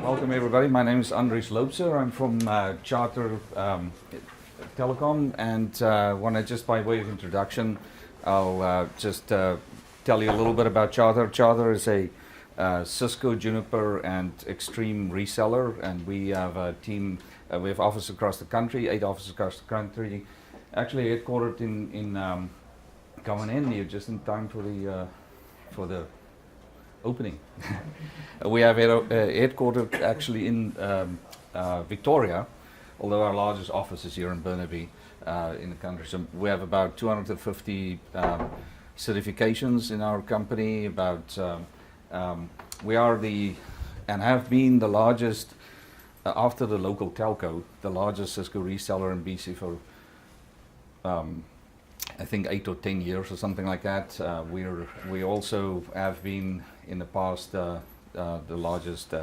Welcome everybody. My name is Andries Loubser. I'm from Charter Telecom, and want to just by way of introduction, I'll just tell you a little bit about Charter. Charter is a Cisco, Juniper, and Extreme reseller, and we have a team. We have offices across the country, 8 offices across the country. Actually, headquartered in coming in here just in time for the opening. We have headquartered actually in Victoria, although our largest office is here in Burnaby in the country. So we have about 250 certifications in our company. We are and have been the largest, after the local telco, the largest Cisco reseller in BC for I think 8 or 10 years or something like that. We also have been in the past the largest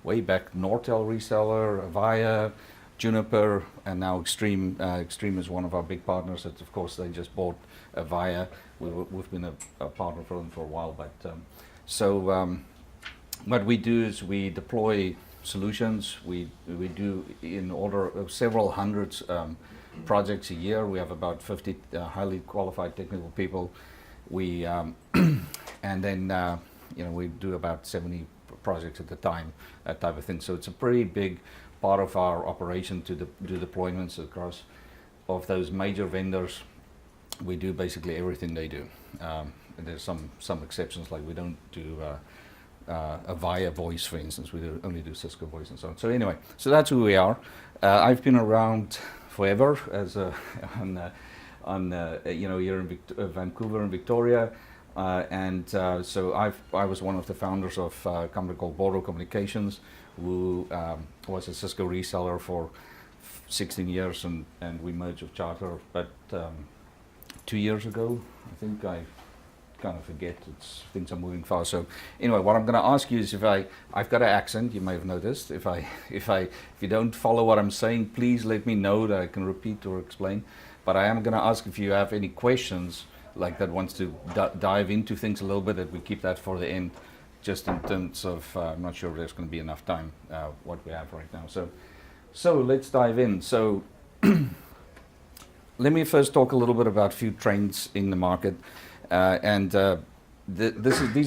way back Nortel reseller, Avaya, Juniper, and now Extreme. Extreme is one of our big partners. That of course they just bought Avaya. We've been a partner for them for a while. But what we do is we deploy solutions. We do in order of several hundreds projects a year. We have about 50 highly qualified technical people. We and then we do about 70 projects at a time, that type of thing. So it's a pretty big part of our operation to do deployments across of those major vendors. We do basically everything they do. There's some exceptions, like we don't do Avaya voice, for instance. We only do Cisco voice and so on. So anyway, so that's who we are. I've been around forever as here in Vancouver and Victoria, so I was one of the founders of a company called Bordeaux Communications, who was a Cisco reseller for 16 years, and we merged with Charter. But 2 years ago, I think I kind of forget. Things are moving fast. So anyway, what I'm going to ask you is, I've got an accent. You may have noticed. If you don't follow what I'm saying, please let me know that I can repeat or explain. But I am going to ask if you have any questions like that, wants to dive into things a little bit, that we keep that for the end, just in terms of I'm not sure if there's going to be enough time what we have right now. So let's dive in. So let me first talk a little bit about a few trends in the market. These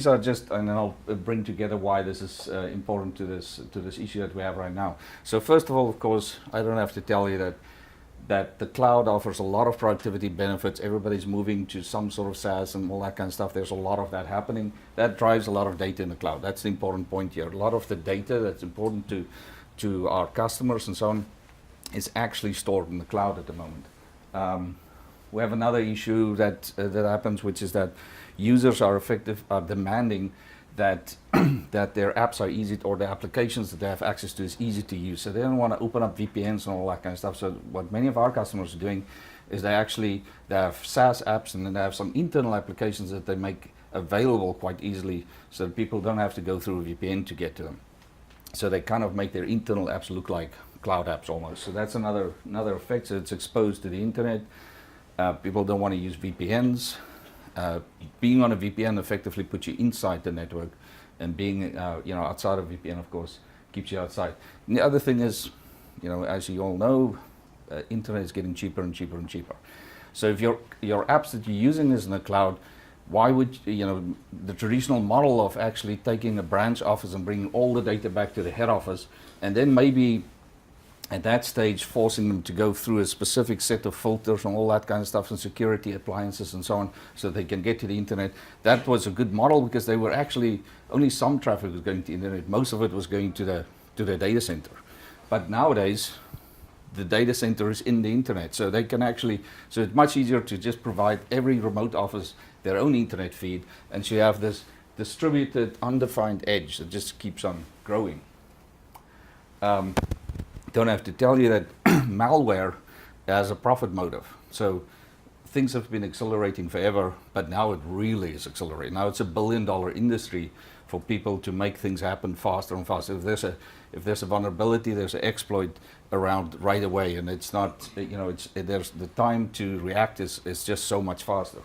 are just, and then I'll bring together why this is important to this issue that we have right now. So first of all, of course, I don't have to tell you that the cloud offers a lot of productivity benefits. Everybody's moving to some sort of SaaS and all that kind of stuff. There's a lot of that happening. That drives a lot of data in the cloud. That's the important point here. A lot of the data that's important to our customers and so on is actually stored in the cloud at the moment. We have another issue that happens, which is that users are demanding that that their apps are easy, or the applications that they have access to is easy to use. So they don't want to open up VPNs and all that kind of stuff. So what many of our customers are doing is they have SaaS apps, and then they have some internal applications that they make available quite easily, so that people don't have to go through a VPN to get to them. So they kind of make their internal apps look like cloud apps almost. So that's another effect. So it's exposed to the internet. People don't want to use VPNs. Being on a VPN effectively puts you inside the network, and being outside of VPN, of course, keeps you outside. And the other thing is, as you all know, internet is getting cheaper and cheaper and cheaper. So if your apps that you're using is in the cloud, why would the traditional model of actually taking a branch office and bringing all the data back to the head office, and then maybe at that stage forcing them to go through a specific set of filters and all that kind of stuff, and security appliances and so on, so they can get to the internet. That was a good model, because they were actually, only some traffic was going to the internet. Most of it was going to the data center. But nowadays, the data center is in the internet, so they can actually, so it's much easier to just provide every remote office their own internet feed, and so you have this distributed, undefined edge that just keeps on growing. Don't have to tell you that malware has a profit motive. So things have been accelerating forever, but now it really is accelerating. Now it's $1 billion industry for people to make things happen faster and faster. If there's a vulnerability, there's an exploit around right away, and it's not, there's the time to react is just so much faster.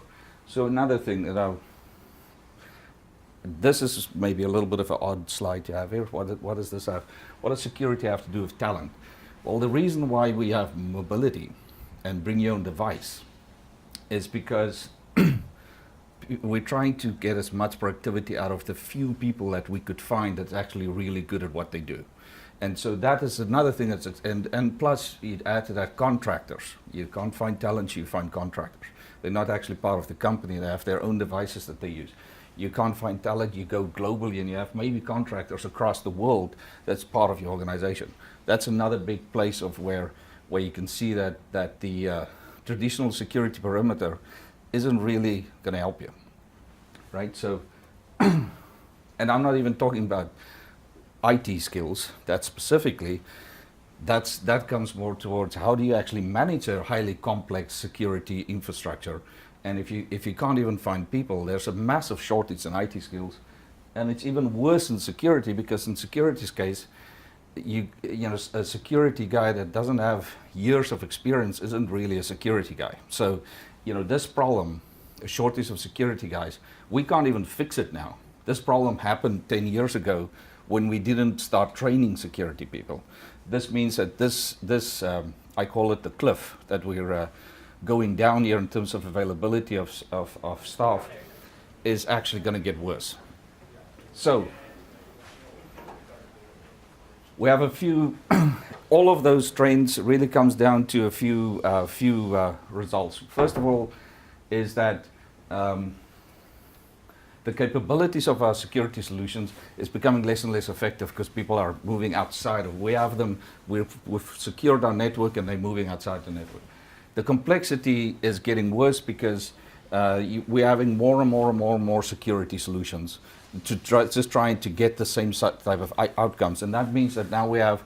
So another thing that this is maybe a little bit of an odd slide to have here. What does this have? What does security have to do with talent? Well, the reason why we have mobility and bring your own device is because we're trying to get as much productivity out of the few people that we could find that's actually really good at what they do. And so that is another thing that's, and plus you add to that contractors. You can't find talent, you find contractors. They're not actually part of the company, they have their own devices that they use. You can't find talent, you go globally and you have maybe contractors across the world that's part of your organization. That's another big place of where you can see that the traditional security perimeter isn't really going to help you, right? So, and I'm not even talking about IT skills. That specifically, that comes more towards how do you actually manage a highly complex security infrastructure. And if you can't even find people, there's a massive shortage in IT skills, and it's even worse in security, because in security's case, you know, a security guy that doesn't have years of experience isn't really a security guy. So, you know, this problem, a shortage of security guys, we can't even fix it now. This problem happened 10 years ago when we didn't start training security people. This means that this I call it the cliff that we're going down here in terms of availability of staff is actually going to get worse. So we have a few, all of those trends really comes down to a few results. First of all is that the capabilities of our security solutions is becoming less and less effective because people are moving outside of, we have them, we've secured our network and they're moving outside the network. The complexity is getting worse because we're having more and more security solutions just trying to get the same type of outcomes. And that means that now we have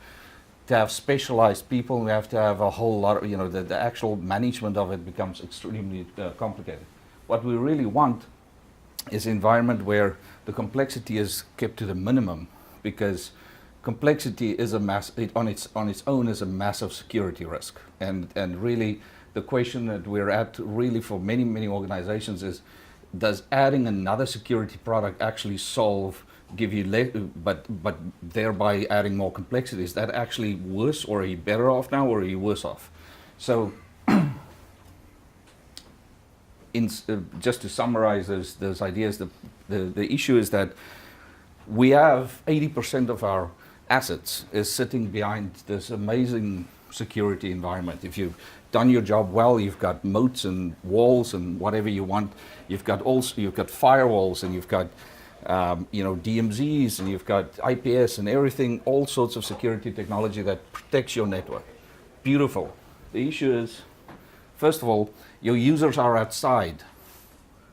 to have specialized people, we have to have a whole lot of, you know, the actual management of it becomes extremely complicated. What we really want is an environment where the complexity is kept to the minimum, because complexity is on its own is a massive security risk. And really the question that we're at really for many organizations is, does adding another security product actually give you but thereby adding more complexity? Is that actually worse, or are you better off now, or are you worse off? So just to summarize those ideas, the issue is that we have 80% of our assets is sitting behind this amazing security environment. If you've done your job well, you've got moats and walls and whatever you want. You've got firewalls, and you've got DMZs, and you've got IPS and everything, all sorts of security technology that protects your network. Beautiful. The issue is, first of all, your users are outside.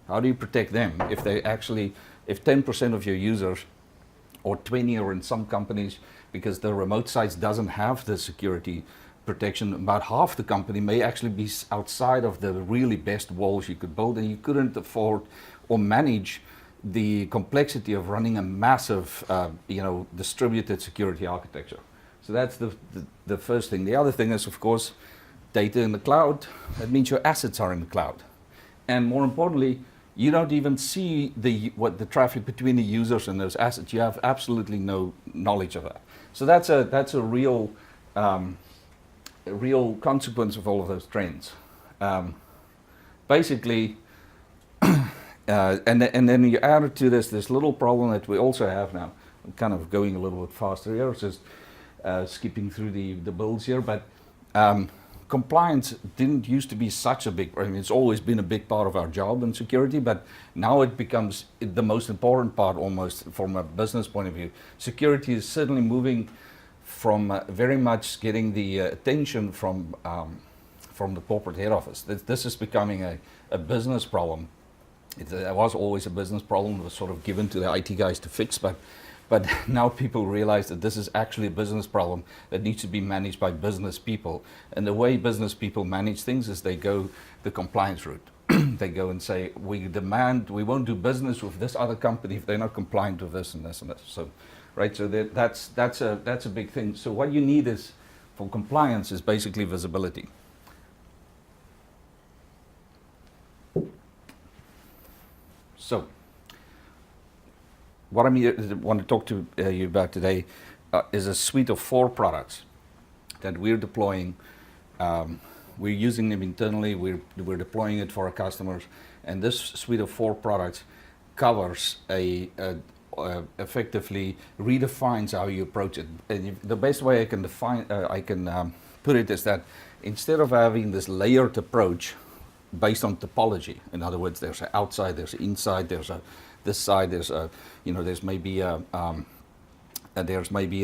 How do you protect them if 10% of your users, or 20, or in some companies, because the remote sites doesn't have the security protection, about half the company may actually be outside of the really best walls you could build, and you couldn't afford or manage the complexity of running a massive, distributed security architecture. So that's the first thing. The other thing is, of course, data in the cloud. That means your assets are in the cloud, and more importantly, you don't even see the traffic between the users and those assets. You have absolutely no knowledge of that. So that's a real consequence of all of those trends. Basically, and then you add to this little problem that we also have now. I'm kind of going a little bit faster here, just skipping through the builds here, but compliance didn't used to be such a big, I mean, it's always been a big part of our job in security, but now it becomes the most important part almost from a business point of view. Security is certainly moving from very much getting the attention from the corporate head office. This is becoming a business problem. It was always a business problem. It was sort of given to the IT guys to fix, but now people realize that this is actually a business problem that needs to be managed by business people. And the way business people manage things is they go the compliance route. They go and say, we won't do business with this other company if they're not compliant with this and this and this. So, right, so that's a big thing. So what you need is, for compliance, is basically visibility. So, what I want to talk to you about today is a suite of 4 products that we're deploying. We're using them internally. We're deploying it for our customers, and this suite of 4 products covers effectively redefines how you approach it. And the best way I can put it is that instead of having this layered approach based on topology, in other words, there's an outside, there's an inside, there's a this side, there's a there's maybe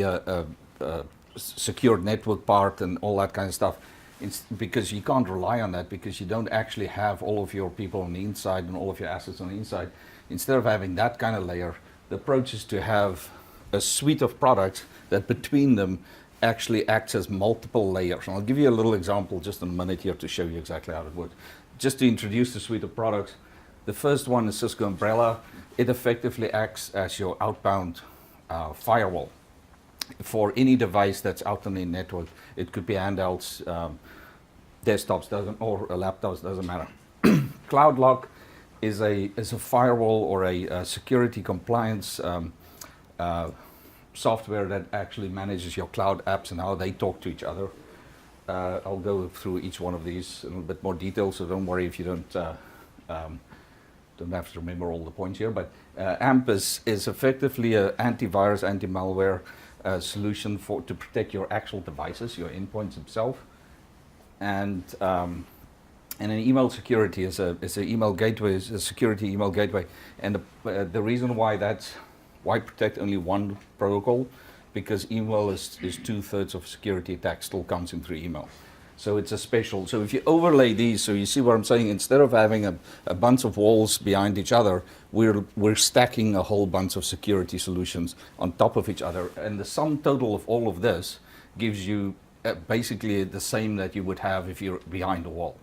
a secured network part and all that kind of stuff. It's because you can't rely on that, because you don't actually have all of your people on the inside and all of your assets on the inside. Instead of having that kind of layer, the approach is to have a suite of products that between them actually acts as multiple layers. And I'll give you a little example just in a minute here to show you exactly how it works. Just to introduce the suite of products, the first one is Cisco Umbrella. It effectively acts as your outbound firewall for any device that's out on the network. It could be handhelds, desktops, or laptops, doesn't matter. CloudLock is a firewall or a security compliance software that actually manages your cloud apps and how they talk to each other. I'll go through each one of these in a little bit more detail, so don't worry if you don't have to remember all the points here. But AMP is effectively an antivirus, anti-malware solution to protect your actual devices, your endpoints themselves. And an email security is an email gateway, is a security email gateway. And the reason why protect only one protocol, because email is 2/3 of security attacks still comes in through email. So it's a special. So if you overlay these, so you see what I'm saying, instead of having a bunch of walls behind each other, we're stacking a whole bunch of security solutions on top of each other. And the sum total of all of this gives you basically the same that you would have if you're behind a wall.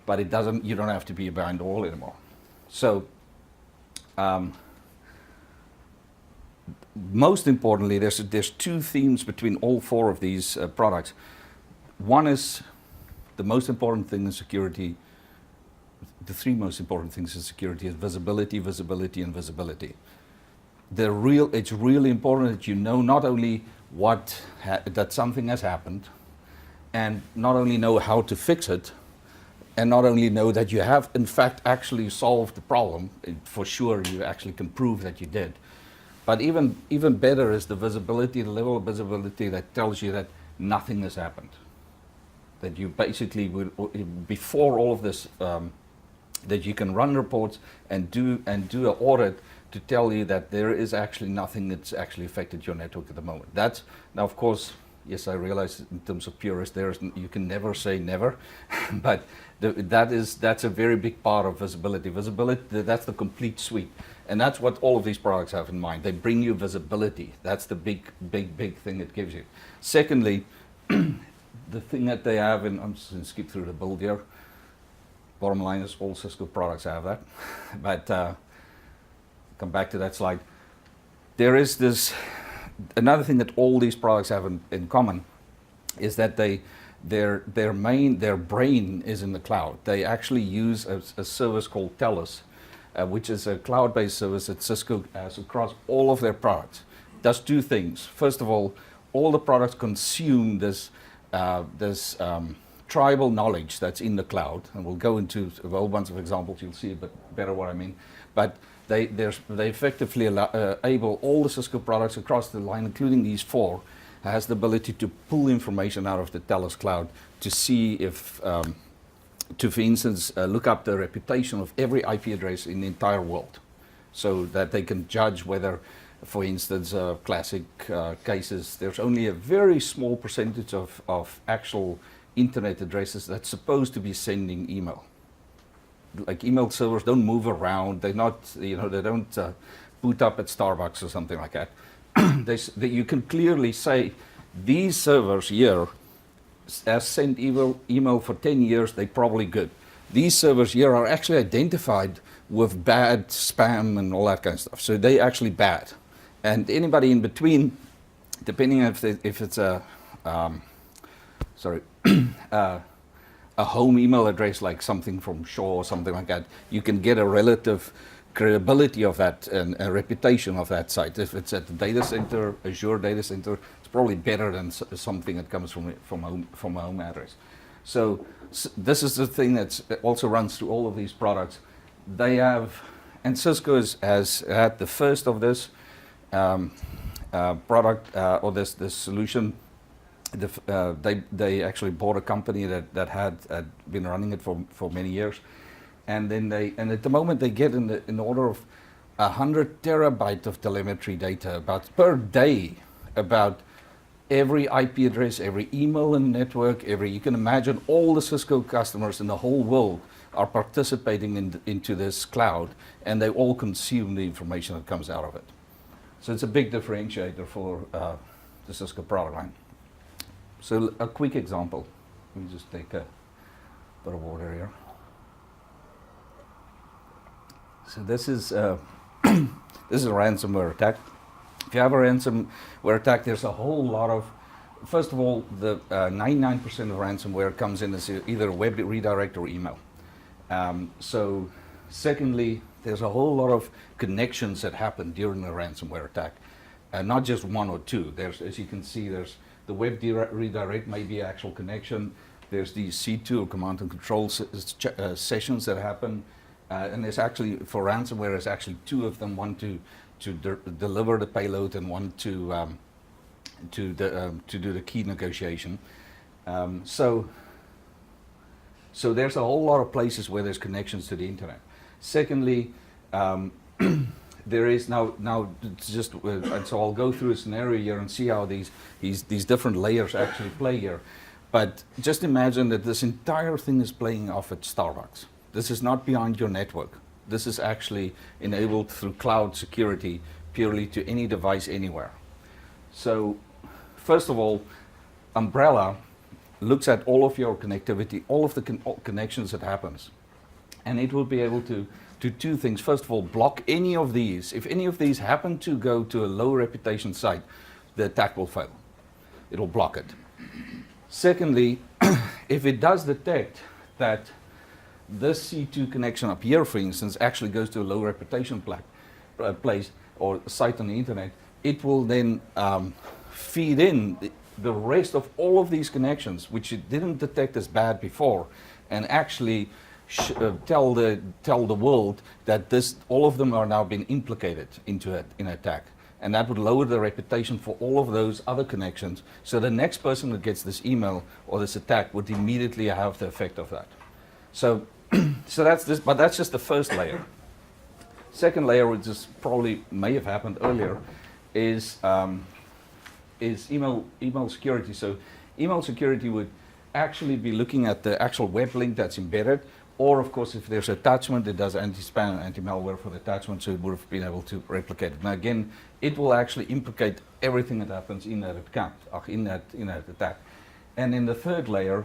But you don't have to be behind the wall anymore. So most importantly, there's 2 themes between all 4 of these products. One is the most important thing in security. The 3 most important things in security is visibility, visibility, and visibility. It's really important that you know not only that something has happened, and not only know how to fix it, and not only know that you have in fact actually solved the problem. For sure, you actually can prove that you did. But even better is the visibility, the level of visibility that tells you that nothing has happened. That you basically will, before all of this, that you can run reports and do an audit to tell you that there is actually nothing that's actually affected your network at the moment. That's now, of course, yes, I realize in terms of purists, you can never say never, but that's a very big part of visibility. Visibility, that's the complete suite. And that's what all of these products have in mind. They bring you visibility. That's the big thing it gives you. Secondly, the thing that they have, and I'm just going to skip through the build here. Bottom line is all Cisco products have that. But come back to that slide. There is another thing that all these products have in common is that their brain is in the cloud. They actually use a service called Telus, which is a cloud-based service that Cisco has across all of their products. It does 2 things. First of all the products consume this tribal knowledge that's in the cloud, and we'll go into a whole bunch of examples. You'll see a bit better what I mean. But they effectively able all the Cisco products across the line, including these 4, has the ability to pull information out of the Telus cloud to see if, for instance, look up the reputation of every IP address in the entire world, so that they can judge whether, for instance, classic cases, there's only a very small percentage of actual internet addresses that's supposed to be sending email. Like email servers don't move around. They're not, they don't boot up at Starbucks or something like that. You can clearly say these servers here has sent email for 10 years. They're probably good. These servers here are actually identified with bad spam and all that kind of stuff. So they actually bad. And anybody in between, depending if it's a home email address, like something from Shaw or something like that, you can get a relative credibility of that and reputation of that site. If it's at the data center, Azure data center, it's probably better than something that comes from a home address. So this is the thing that also runs through all of these products. They have, and Cisco has had the first of this product or this solution. They actually bought a company that had been running it for many years, and then at the moment they get in the order of 100 terabyte of telemetry data about per day about every IP address, every email in the network, you can imagine all the Cisco customers in the whole world are participating into this cloud, and they all consume the information that comes out of it. So it's a big differentiator for the Cisco product line. So a quick example. Let me just take a bit of water here. So this is this is a ransomware attack. If you have a ransomware attack, there's a whole lot of. First of all, the 99% of ransomware comes in as either a web redirect or email. So, secondly, there's a whole lot of connections that happen during a ransomware attack, not just one or two. There's, as you can see, there's the web redirect may be an actual connection. There's the C2 or command and control sessions that happen, and there's actually for ransomware, there's actually two of them: one to deliver the payload and one to do the key negotiation. So there's a whole lot of places where there's connections to the internet. Secondly, there is now just and so I'll go through a scenario here and see how these different layers actually play here. But just imagine that this entire thing is playing off at Starbucks. This is not behind your network. This is actually enabled through cloud security purely to any device anywhere. So first of all, Umbrella looks at all of your connectivity, all of the connections that happens. And it will be able to do two things. First of all, block any of these. If any of these happen to go to a low reputation site, the attack will fail. It'll block it. Secondly, if it does detect that this C2 connection up here, for instance, actually goes to a low reputation place or site on the internet, it will then feed in the rest of all of these connections, which it didn't detect as bad before, and actually tell the world that all of them are now being implicated into an attack. And that would lower the reputation for all of those other connections. So the next person that gets this email or this attack would immediately have the effect of that. So that's this, but that's just the first layer. Second layer, which is probably may have happened earlier, is email security. So email security would actually be looking at the actual web link that's embedded, or of course if there's attachment, it does anti-spam and anti-malware for the attachment, so it would have been able to replicate it. Now again, it will actually implicate everything that happens in that account, in that attack. And in the third layer,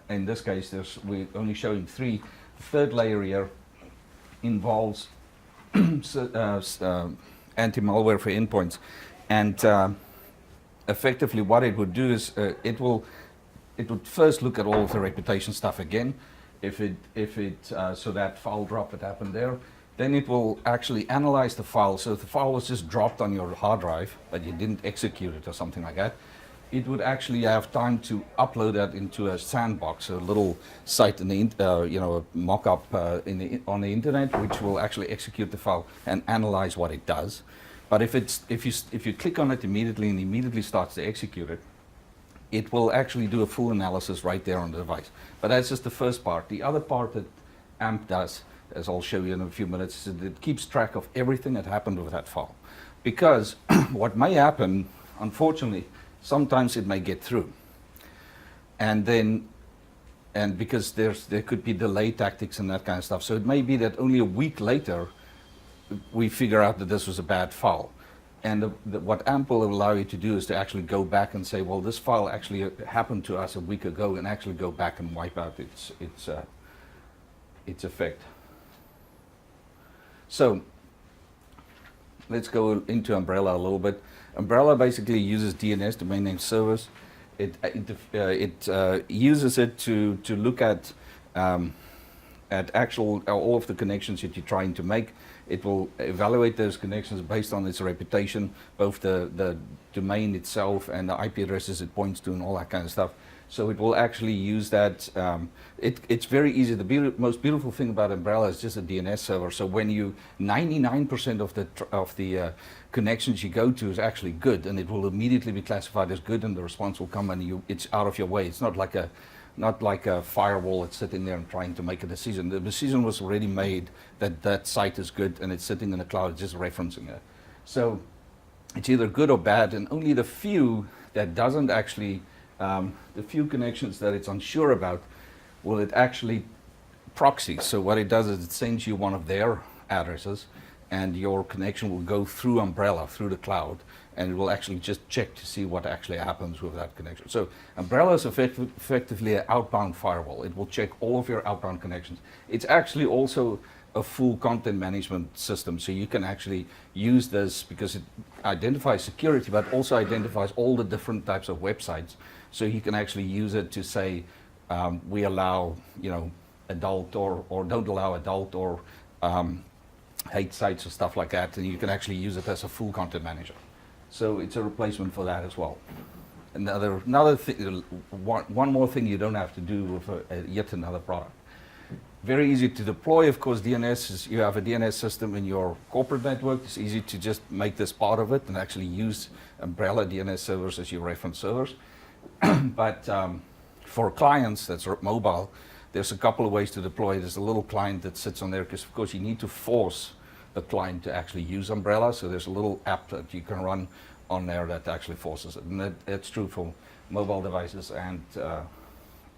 in this case we're only showing three. The third layer here involves anti-malware for endpoints, and effectively what it would do is it would first look at all of the reputation stuff again. If it so that file drop that happened there, then it will actually analyze the file. So if the file was just dropped on your hard drive, but you didn't execute it or something like that, it would actually have time to upload that into a sandbox, a little site in the a mock-up on the internet, which will actually execute the file and analyze what it does. But if you click on it immediately and immediately starts to execute it, it will actually do a full analysis right there on the device. But that's just the first part. The other part that AMP does, as I'll show you in a few minutes, is that it keeps track of everything that happened with that file. Because what may happen, unfortunately, sometimes it may get through. And because there could be delay tactics and that kind of stuff. So it may be that only a week later, we figure out that this was a bad file. And what AMP will allow you to do is to actually go back and say, well, this file actually happened to us a week ago, and actually go back and wipe out its effect. So let's go into Umbrella a little bit. Umbrella basically uses DNS, domain name service. It uses it to look at at actual all of the connections that you're trying to make. It will evaluate those connections based on its reputation, both the domain itself and the IP addresses it points to and all that kind of stuff. So it will actually use that. It's very easy. The most beautiful thing about Umbrella is just a DNS server. So when 99% of the connections you go to is actually good, and it will immediately be classified as good, and the response will come, and it's out of your way. It's not like a firewall that's sitting there and trying to make a decision. The decision was already made that that site is good, and it's sitting in the cloud, just referencing it. So it's either good or bad, and only the few that doesn't actually, the few connections that it's unsure about, will it actually proxy. So what it does is it sends you one of their addresses, and your connection will go through Umbrella, through the cloud, and it will actually just check to see what actually happens with that connection. So Umbrella is effectively an outbound firewall. It will check all of your outbound connections. It's actually also a full content management system, so you can actually use this because it identifies security, but also identifies all the different types of websites. So you can actually use it to say, we allow, adult or don't allow adult or hate sites or stuff like that, and you can actually use it as a full content manager. So it's a replacement for that as well. Another thing, one more thing you don't have to do with yet another product. Very easy to deploy, of course. DNS is, you have a DNS system in your corporate network. It's easy to just make this part of it and actually use Umbrella DNS servers as your reference servers. But for clients that's mobile, there's a couple of ways to deploy. There's a little client that sits on there because, of course, you need to force the client to actually use Umbrella. So there's a little app that you can run on there that actually forces it. And that's true for mobile devices and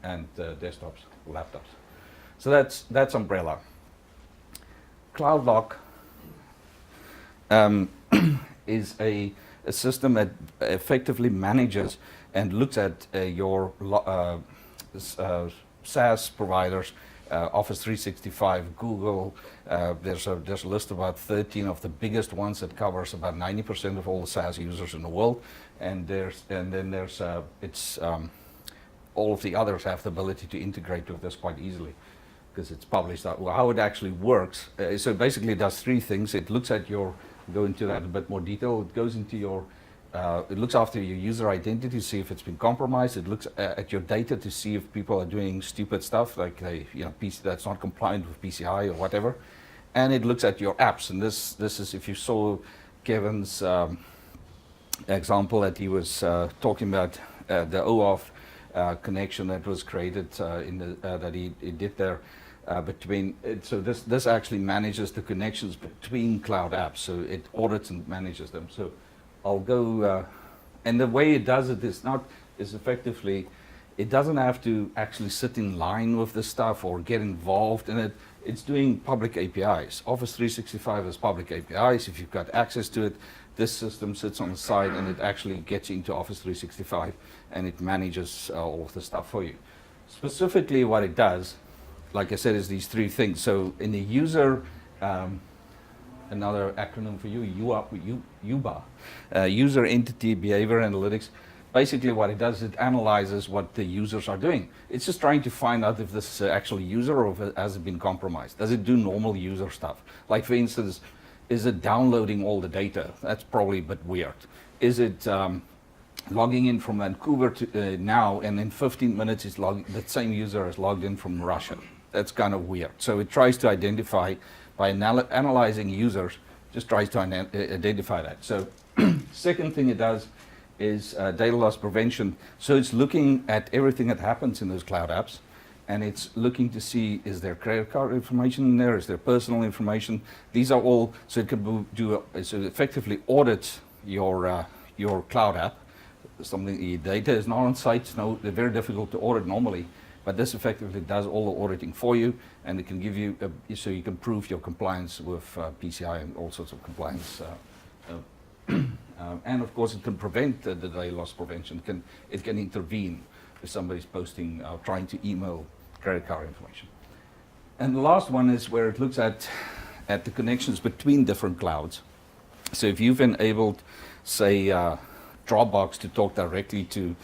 desktops, laptops. So that's Umbrella. CloudLock is a system that effectively manages and looks at your SaaS providers, Office 365, Google. There's a list of about 13 of the biggest ones that covers about 90% of all the SaaS users in the world, and then all of the others have the ability to integrate with this quite easily because it's published out. Well, how it actually works, so basically it does three things. It looks at your, go into that in a bit more detail. It goes into your, it looks after your user identity to see if it's been compromised. It looks at your data to see if people are doing stupid stuff like that's not compliant with PCI or whatever. And it looks at your apps. And this is, if you saw Kevin's example that he was talking about, the OAuth connection that was created that he did there. So this actually manages the connections between cloud apps. So it audits and manages them. So I'll go, and the way it does it is effectively, it doesn't have to actually sit in line with this stuff or get involved in it. It's doing public APIs. Office 365 has public APIs. If you've got access to it, this system sits on the side and it actually gets into Office 365 and it manages all of the stuff for you. Specifically what it does, like I said, is these three things. So in the user, another acronym for you, UBA, User Entity Behavior Analytics. Basically what it does, it analyzes what the users are doing. It's just trying to find out if this is actually a user or if it has been compromised. Does it do normal user stuff? Like for instance, is it downloading all the data? That's probably a bit weird. Is it logging in from Vancouver to now, and in 15 minutes that same user has logged in from Russia? That's kind of weird. So it tries to identify, by analyzing users, just tries to identify that. So second thing it does is data loss prevention. So it's looking at everything that happens in those cloud apps, and it's looking to see, is there credit card information in there, is there personal information? These are all, so it can so it effectively audits your cloud app. Something, the data is not on site, they're very difficult to audit normally, but this effectively does all the auditing for you, and it can give you, so you can prove your compliance with PCI and all sorts of compliance. And of course it can prevent the data loss prevention. It can intervene if somebody's posting, trying to email credit card information. And the last one is where it looks at the connections between different clouds. So if you've enabled, say, Dropbox to talk directly to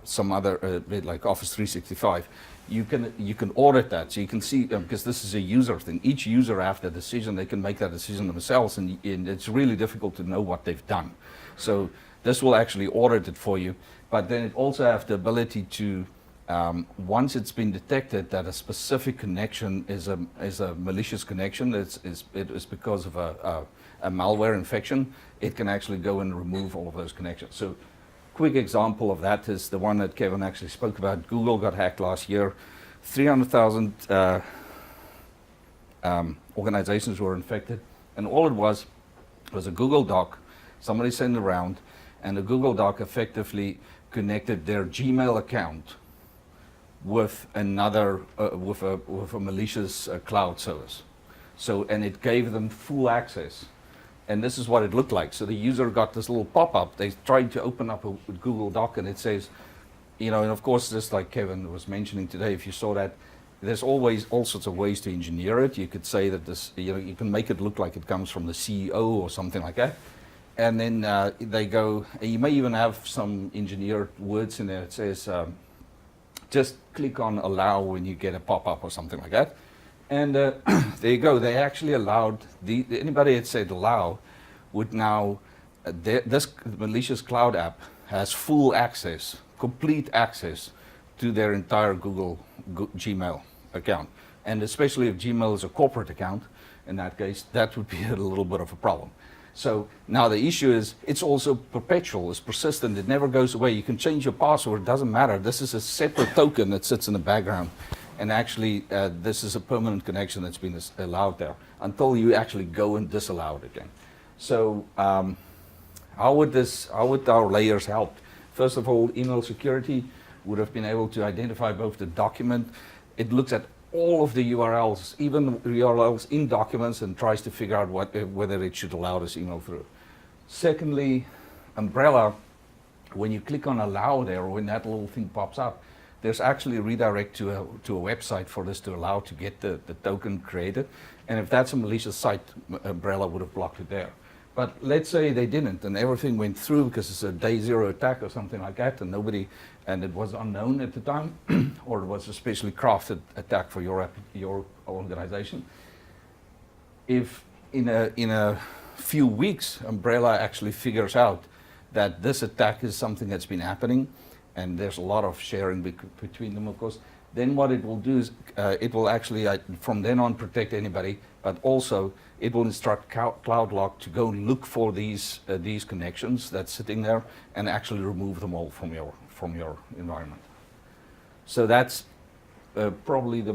some other, like Office 365, you can audit that. So you can see, because this is a user thing, each user after a decision, they can make that decision themselves, and it's really difficult to know what they've done. So this will actually audit it for you, but then it also has the ability to, once it's been detected that a specific connection is a malicious connection, it is because of a malware infection, it can actually go and remove all of those connections. So quick example of that is the one that Kevin actually spoke about. Google got hacked last year. 300,000 organizations were infected, and all it was a Google Doc. Somebody sent it around, and the Google Doc effectively connected their Gmail account with another, with a malicious cloud service. So, and it gave them full access. And this is what it looked like. So the user got this little pop-up. They tried to open up a Google Doc, and it says, and of course, just like Kevin was mentioning today, if you saw that, there's always all sorts of ways to engineer it. You could say that this, you can make it look like it comes from the CEO or something like that. And then they go, and you may even have some engineered words in there. It says, just click on allow when you get a pop-up or something like that. And there you go. They actually allowed, anybody that said allow would now, this malicious cloud app has full access, complete access to their entire Google Gmail account. And especially if Gmail is a corporate account, in that case, that would be a little bit of a problem. So now the issue is it's also perpetual, it's persistent, it never goes away. You can change your password, it doesn't matter. This is a separate token that sits in the background. And actually, this is a permanent connection that's been allowed there until you actually go and disallow it again. So how would our layers help? First of all, email security would have been able to identify both the document. It looks at all of the URLs, even URLs in documents, and tries to figure out whether it should allow this email through. Secondly, Umbrella, when you click on allow there, when that little thing pops up, there's actually a redirect to a website for this to allow to get the token created. And if that's a malicious site, Umbrella would have blocked it there. But let's say they didn't, and everything went through because it's a day zero attack or something like that, and it was unknown at the time, or it was a specially crafted attack for your organization. If in a few weeks, Umbrella actually figures out that this attack is something that's been happening, and there's a lot of sharing between them, of course, then what it will do is it will actually, from then on, protect anybody, but also it will instruct CloudLock to go and look for these connections that's sitting there and actually remove them all from your environment. So that's probably the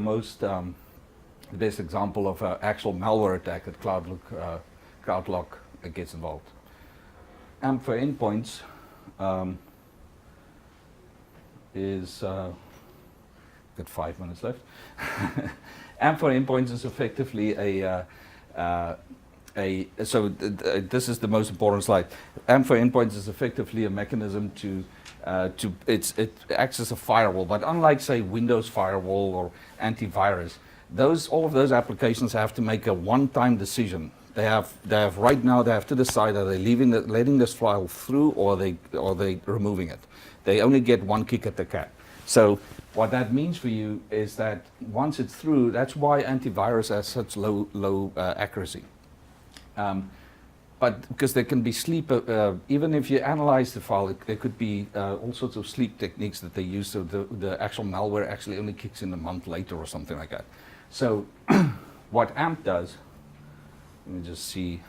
best example of an actual malware attack that CloudLock gets involved. And for endpoints, is got 5 minutes left. And for endpoints is effectively this is the most important slide. And for endpoints is effectively a mechanism it acts as a firewall, but unlike say Windows firewall or antivirus, all of those applications have to make a one-time decision. They have right now they have to decide, are they letting this file through, or are they removing it. They only get one kick at the cat. So what that means for you is that once it's through, that's why antivirus has such low accuracy. But because there can be sleep, even if you analyze the file, there could be all sorts of sleep techniques that they use, so the actual malware actually only kicks in a month later or something like that. So what AMP does, let me just see,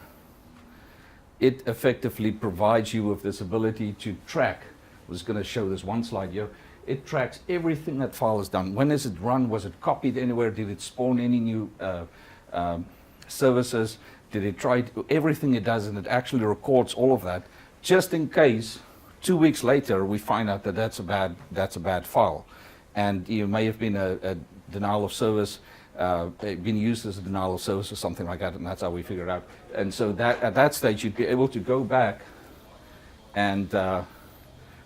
it effectively provides you with this ability to track. I was going to show this one slide here. It tracks everything that file has done. When is it run? Was it copied anywhere? Did it spawn any new services? Did it try everything it does, and it actually records all of that, just in case 2 weeks later we find out that that's a bad file, and you may have been a denial of service, been used as a denial of service or something like that, and that's how we figured it out. And so that at that stage you'd be able to go back and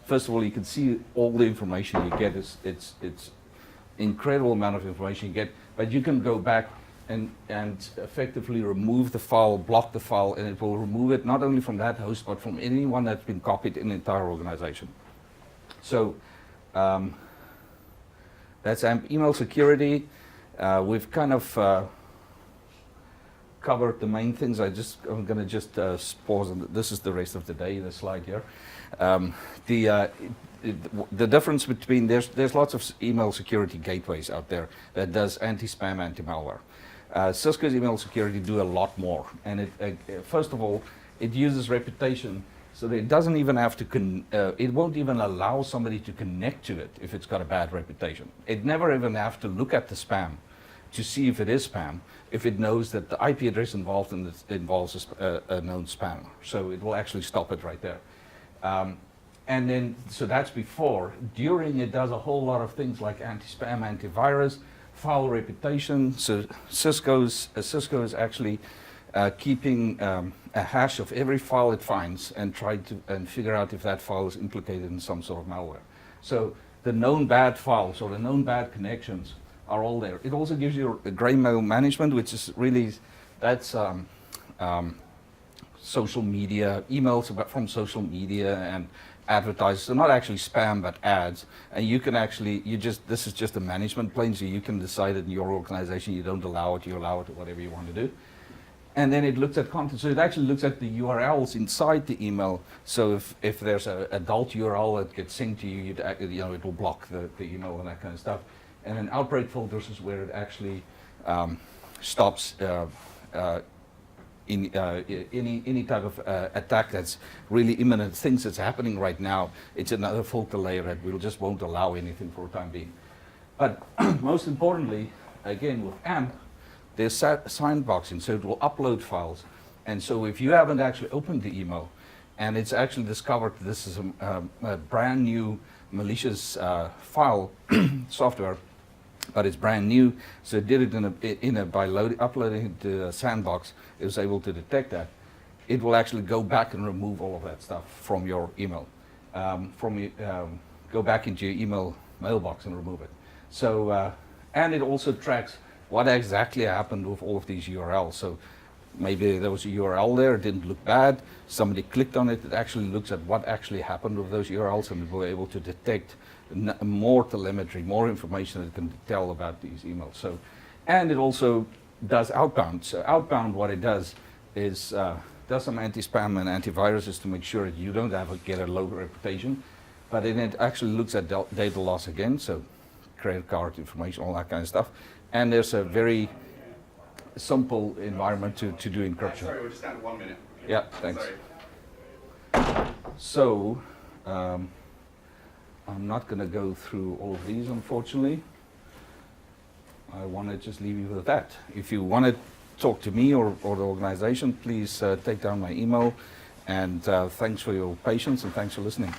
first of all, you can see all the information you get. It's incredible amount of information you get, but you can go back and effectively remove the file, block the file, and it will remove it not only from that host, but from anyone that's been copied in the entire organization. So That's email security. We've kind of covered the main things. I'm going to just pause. And this is the rest of the day. The slide here. The difference between there's lots of email security gateways out there that does anti-spam, anti-malware. Cisco's email security do a lot more, and first of all, it uses reputation, so that it doesn't even have to. It won't even allow somebody to connect to it if it's got a bad reputation. It never even have to look at the spam to see if it is spam, if it knows that the IP address involved in this involves a known spam. So it will actually stop it right there. And then, so that's before. During, it does a whole lot of things like anti-spam, antivirus, file reputation. So Cisco is actually keeping a hash of every file it finds and figure out if that file is implicated in some sort of malware. So the known bad files or the known bad connections are all there. It also gives you a gray mail management, which is really, that's social media, emails from social media and advertisers. So not actually spam, but ads. And you can actually, this is just a management plane, so you can decide that in your organization you don't allow it, you allow it, whatever you want to do. And then it looks at content. So it actually looks at the URLs inside the email. So if there's an adult URL that gets sent to you, it will block the email and that kind of stuff. And then outbreak filters is where it actually stops any type of attack that's really imminent, things that's happening right now. It's another filter layer that just won't allow anything for the time being. But most importantly, again with AMP, there's sandboxing, so it will upload files. And so if you haven't actually opened the email, and it's actually discovered this is a brand new malicious file software, but it's brand new, so it did it by uploading it to a sandbox. It was able to detect that. It will actually go back and remove all of that stuff from your email. Go back into your email mailbox and remove it. So, and it also tracks what exactly happened with all of these URLs. So maybe there was a URL there, it didn't look bad, somebody clicked on it, it actually looks at what actually happened with those URLs, and it will be able to detect more telemetry, more information that it can tell about these emails. So, and it also does outbound. So outbound, what it does is does some anti-spam and antiviruses to make sure that you don't get a low reputation, but then it actually looks at data loss again, so credit card information, all that kind of stuff. And there's a very simple environment to do encryption. Sorry, we're just down to 1 minute. Yeah, thanks. Sorry. So, I'm not going to go through all of these, unfortunately. I want to just leave you with that. If you want to talk to me or the organization, please take down my email. And thanks for your patience and thanks for listening.